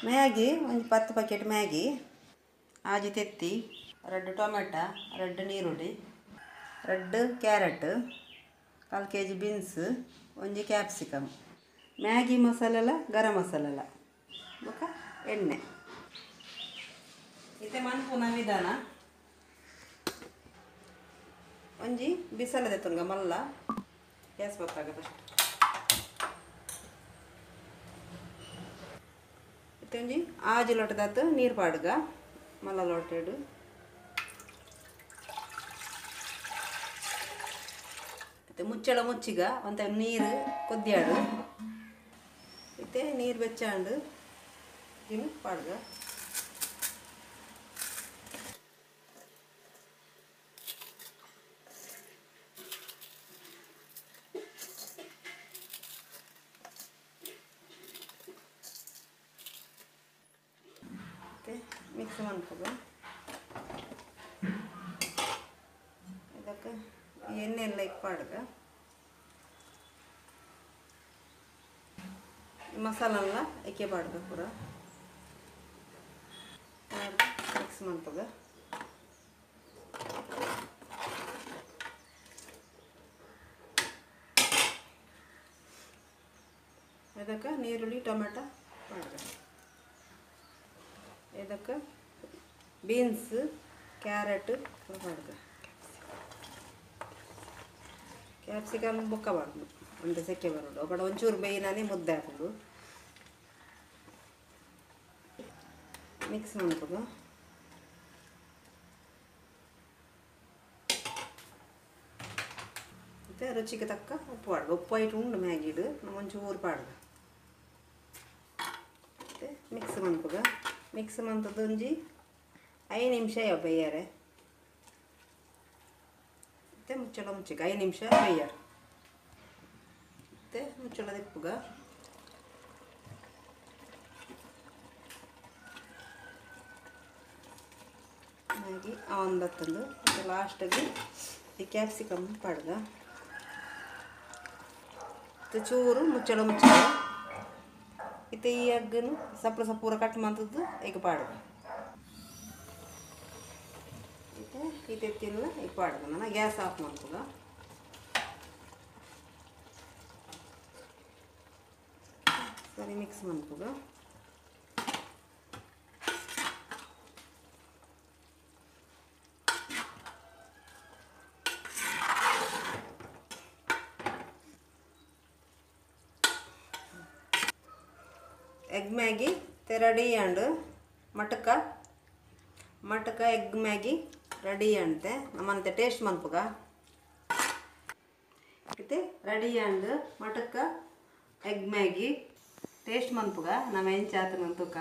Maggi ಒಂದು 10 packet Maggi ಆಜಿ ತೆತ್ತಿ red tomato red ನೀರುಳ್ಳಿ ರೆಡ್ ಕ್ಯಾರೆಟ್ 1 kg ಬೀನ್ಸ್ ಒಂಜಿ ಕ್ಯಾಪ್ಸಿಕಮ್ ಮ್ಯಾಗಿ ಮಸಾಲೆಲ ಗರಂ ಮಸಾಲೆಲ ಬೊಕ ಎಣ್ಣೆ ಇತ್ತೆ ಮನ್ಪುನ ವಿಧಾನ ಒಂಜಿ ಬಿಸಲ ದೆತ್ತುಂಗ ಮಲ್ಲ ಗ್ಯಾಸ್ ಬತ್ತಾಗ ಫಸ್ಟ್ ಇತ್ತೆ ಒಂಜಿ ಆಜಿ ಲೋಟದಾತು ನೀರು ಪಾಡ್ಗ ಮಲ್ಲ ಲೋಟೆಡು ಇತ್ತೆ ಮುಚ್ಚಳ ಮುಚ್ಚಿಗ ಒಂತ ನೀರು ಕೊದ್ದಿಯಾಡು ಇತ್ತೆ ನೀರು ಬೆಚ್ಚಾಂಡು ಇನ್ನು ಪಾಡ್ಗ ಮಿಕ್ಸ್ ಮಾಡ್ಕೋದು ಇದಕ್ಕೆ ಎಣ್ಣೆ ಎಲ್ಲ ಇಕ್ಪಾಡ್ಗ ಮಸಾಲೆಲ್ಲ ಇಕ್ಕೆ ಪಾಡ್ಗ ಪೂರ ಮಿಕ್ಸ್ ಮಾಡ್ಕೋದು ಇದಕ್ಕೆ ನೀರುಳ್ಳಿ ಟೊಮೆಟೊ ಪಾಡ್ಗ ಇದಕ್ಕೆ ಬೀನ್ಸ್ ಕ್ಯಾರೆಟ್ ಪಾಡ್ಗ ಕ್ಯಾಪ್ಸಿಕಮ್ ಬೊಕ್ಕ ಬಾರ್ದು ಒಂದು ಸೆಕೆ ಬರೋದು ಒಬ್ಬಡ ಒಂಚೂರು ಬೇಯಿನಾನೆ ಮುದ್ದೆ ಹಾಕೋದು ಮಿಕ್ಸ್ ಮಾಡ್ಕೋದು ಮತ್ತು ರುಚಿಗೆ ತಕ್ಕ ಉಪ್ಪು ಪಾಡ್ಗ ಉಪ್ಪು ಐಟು ಉಂಡು ಮ್ಯಾಗಿಡು ಒಂಚೂರು ಪಾಡ್ಗ ಮತ್ತು ಮಿಕ್ಸ್ ಮಾಡ್ಕೋದು ಮಿಕ್ಸ್ ಮಾಡ್ತದ್ದು ಒಂಜಿ 5 ನಿಮಿಷ ಬೇಯರೆ ಮತ್ತು ಮುಚ್ಚಳ ಮುಚ್ಚಿಗೆ 5 ನಿಮಿಷ ಬೇಯರು ಮತ್ತು ಮುಚ್ಚಳ ದಿಪ್ಪುಗ ಮ್ಯಾಗಿ ಒಂದತ್ತಂದು ಮತ್ತು ಲಾಸ್ಟಿಗೆ ಈ ಕ್ಯಾಪ್ಸಿಕಮ್ ಪಾಡ್ಗ ಮತ್ತು ಚೂರು ಮುಚ್ಚಳ ಮುಚ್ಚಿಗ ಇತ್ತೆ ಈ ಎಗ್ಗನ್ನು ಸಪ್ಲ ಪೂರ ಕಟ್ ಮಾಡ್ತದ್ದು ಈಗ ಪಾಡ್ಗ ಇತ್ತೆ ತಿನ್ನ ಈಗ ಪಾಡ್ಗ ನಾನು ಗ್ಯಾಸ್ ಆಫ್ ಮಾಡ್ತದ ಸರಿ ಮಿಕ್ಸ್ ಮಾಡ್ತದ ಎಗ್ ಮ್ಯಾಗಿ ರೆಡಿ ಅಂಡ್ ಮಟಕ ಎಗ್ ಮ್ಯಾಗಿ ರೆಡಿ ಅಂತೆ ನಮ್ಮಂತೆ ಟೇಸ್ಟ್ ಮನ್ಪುಗ ಇತ್ತೆ ರೆಡಿ ಅಂಡ್ ಮಟಕ ಎಗ್ ಮ್ಯಾಗಿ ಟೇಸ್ಟ್ ಮನ್ಪುಗ ನಮ್ಮ ಹೆಂಚಾತ ತೂಕ